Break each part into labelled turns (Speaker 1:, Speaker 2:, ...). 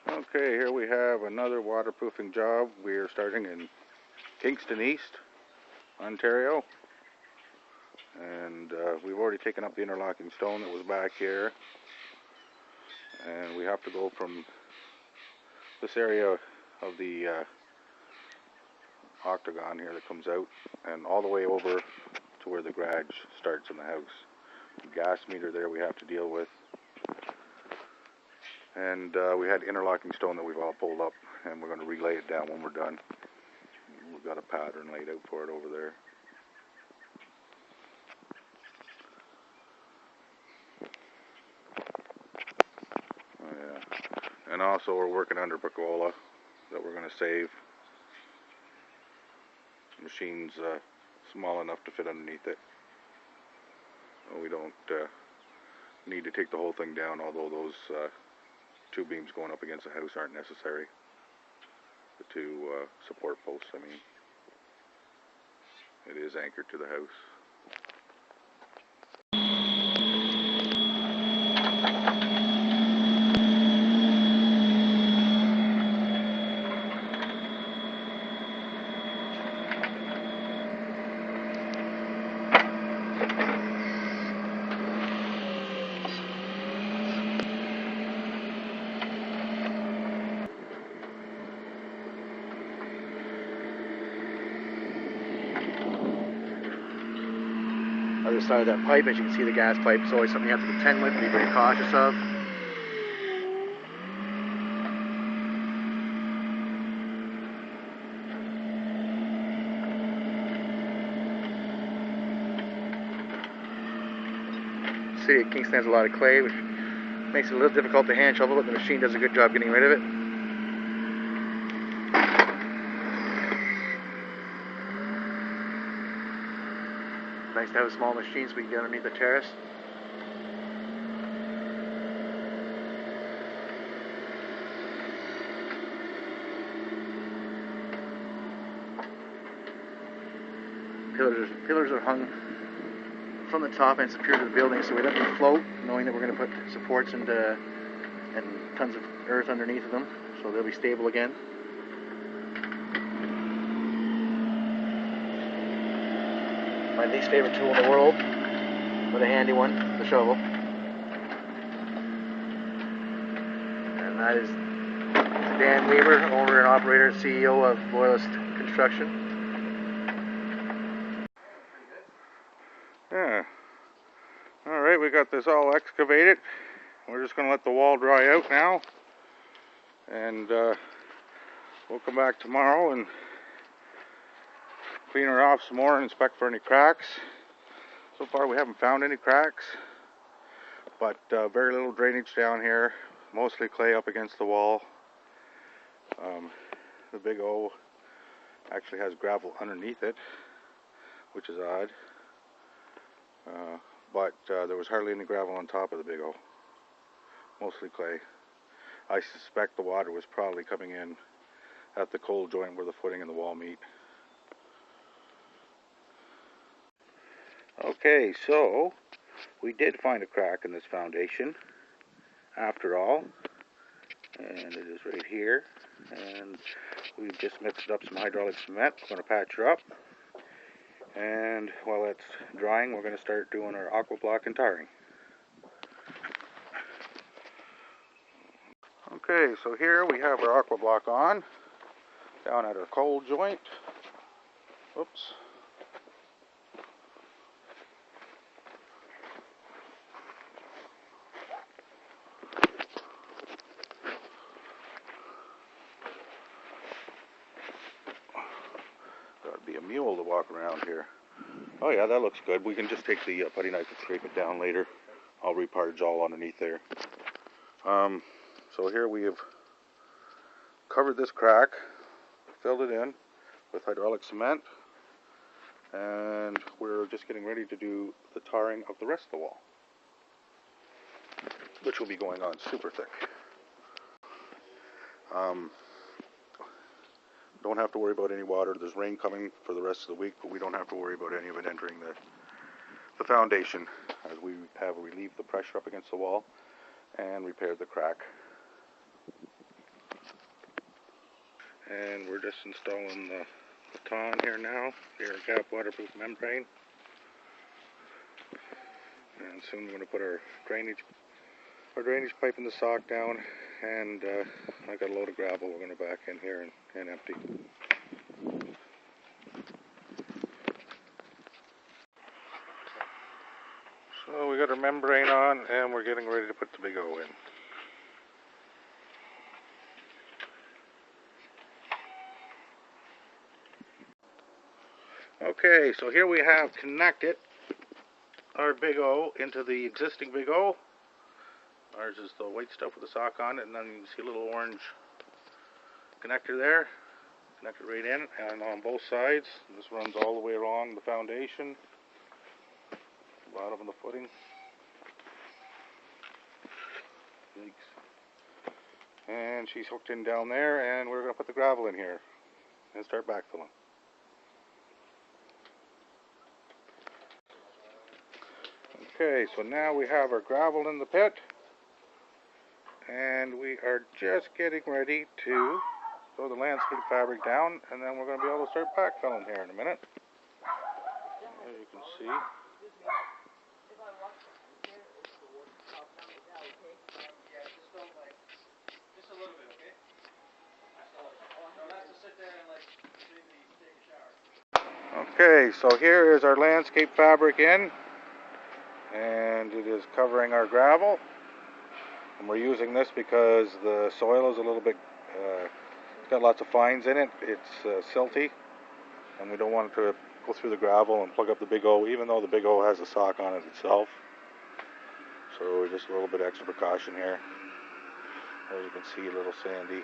Speaker 1: Okay, here we have another waterproofing job. We are starting in Kingston East, Ontario. And we've already taken up the interlocking stone that was back here. And we have to go from this area of the octagon here that comes out and all the way over to where the garage starts in the house. The gas meter there we have to deal with. And we had interlocking stone that we've all pulled up, and we're going to relay it down when we're done. We've got a pattern laid out for it over there. Oh, yeah. And also we're working under pergola that we're going to save. The machine's small enough to fit underneath it. We don't need to take the whole thing down, although those two beams going up against the house aren't necessary. The two support posts, I mean. It is anchored to the house.
Speaker 2: Other side of that pipe, as you can see, the gas pipe is always something you have to contend with and be very cautious of. The city of Kingston has a lot of clay, which makes it a little difficult to hand shovel, but the machine does a good job getting rid of it. Nice to have a small machine so we can get underneath the terrace. Pillars are hung from the top and secured to the building, so we let them float, knowing that we're going to put supports and tons of earth underneath of them, so they'll be stable again. My least favorite tool in the world, but a handy one, the shovel. And that is Dan Weaver, owner and operator, CEO of Loyalist Construction.
Speaker 1: Yeah. Alright, we got this all excavated. We're just going to let the wall dry out now. And we'll come back tomorrow and clean her off some more and inspect for any cracks. So far we haven't found any cracks, but very little drainage down here, mostly clay up against the wall. The Big O actually has gravel underneath it, which is odd, but there was hardly any gravel on top of the Big O, mostly clay. I suspect the water was probably coming in at the cold joint where the footing and the wall meet. Okay, so we did find a crack in this foundation after all, and it is right here, and we've just mixed up some hydraulic cement. We're going to patch her up, and while it's drying we're going to start doing our aqua block and tarring. Okay, so here we have our aqua block on, down at our cold joint. Oops. Gotta be a mule to walk around here. Oh yeah, that looks good. We can just take the putty knife and scrape it down later. I'll reparge all underneath there. So here we have covered this crack, filled it in with hydraulic cement, and we're just getting ready to do the tarring of the rest of the wall, which will be going on super thick. Don't have to worry about any water. There's rain coming for the rest of the week, but we don't have to worry about any of it entering the foundation, as we have relieved the pressure up against the wall and repaired the crack. And we're just installing the baton here now, the air gap waterproof membrane. And soon we're going to put our drainage pipe in the sock down, and I got a load of gravel we're going to back in here and empty. So we got our membrane on, and we're getting ready to put the big O in. Okay, so here we have connected our big O into the existing big O. Ours is the white stuff with the sock on it, and then you can see a little orange connector there, connected right in, and on both sides. This runs all the way along the foundation, bottom of the footing. And she's hooked in down there, and we're going to put the gravel in here and start backfilling. Okay, so now we have our gravel in the pit, and we are just getting ready to throw the landscape fabric down, and then we're going to be able to start backfilling here in a minute. As you can see. Okay, so here is our landscape fabric in, and it is covering our gravel. And we're using this because the soil is a little bit, it's got lots of fines in it. It's silty, and we don't want it to go through the gravel and plug up the big O, even though the big O has a sock on it itself. So just a little bit extra precaution here. As you can see, a little sandy.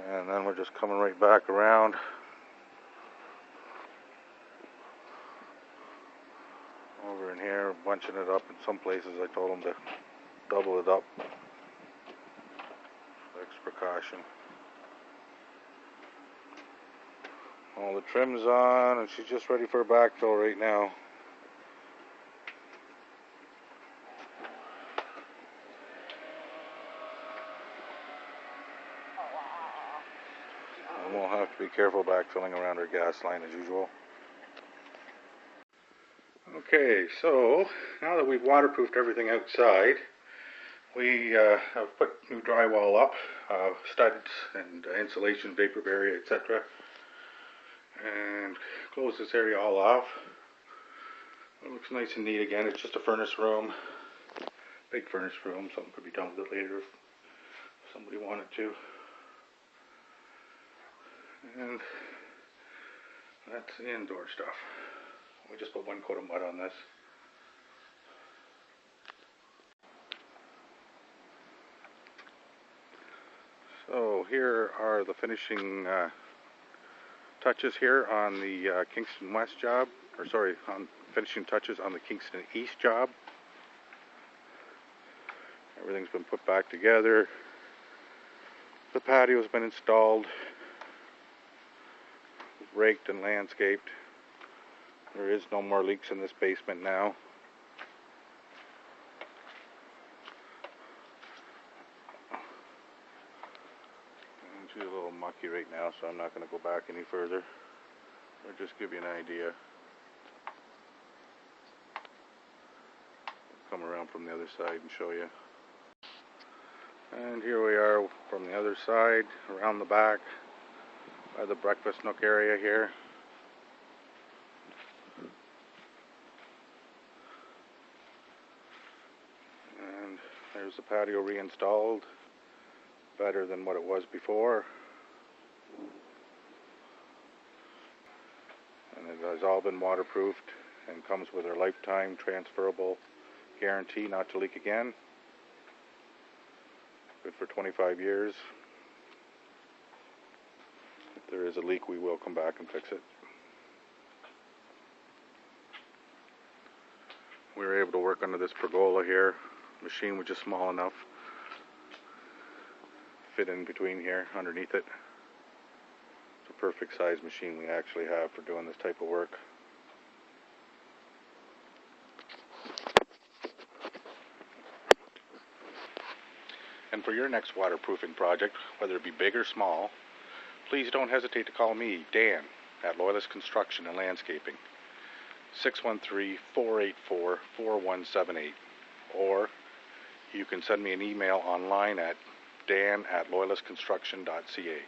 Speaker 1: And then we're just coming right back around. Over in here, bunching it up. In some places I told them to double it up. Extra precaution. All the trim's on, and she's just ready for a backfill right now. And we'll have to be careful backfilling around our gas line as usual. Okay, so now that we've waterproofed everything outside, we have put new drywall up, studs and insulation, vapor barrier, etc. And close this area all off. It looks nice and neat again. It's just a furnace room, big furnace room. Something could be done with it later if somebody wanted to. And that's the indoor stuff. We just put one coat of mud on this. So here are the finishing touches here on the Kingston West job, or sorry, on finishing touches on the Kingston East job. Everything's been put back together. The patio's been installed, raked and landscaped. There is no more leaks in this basement now. And she's a little mucky right now, so I'm not going to go back any further. I'll just give you an idea. Come around from the other side and show you. And here we are from the other side, around the back, by the breakfast nook area here. And there's the patio reinstalled, better than what it was before. And it has all been waterproofed and comes with a lifetime transferable guarantee not to leak again. Good for 25 years. If there is a leak, we will come back and fix it. We were able to work under this pergola here. The machine was just small enough to fit in between here, underneath it. It's a perfect size machine we actually have for doing this type of work. And for your next waterproofing project, whether it be big or small, please don't hesitate to call me, Dan, at Loyalist Construction and Landscaping, 613-484-4178, or you can send me an email online at dan@loyalistconstruction.ca.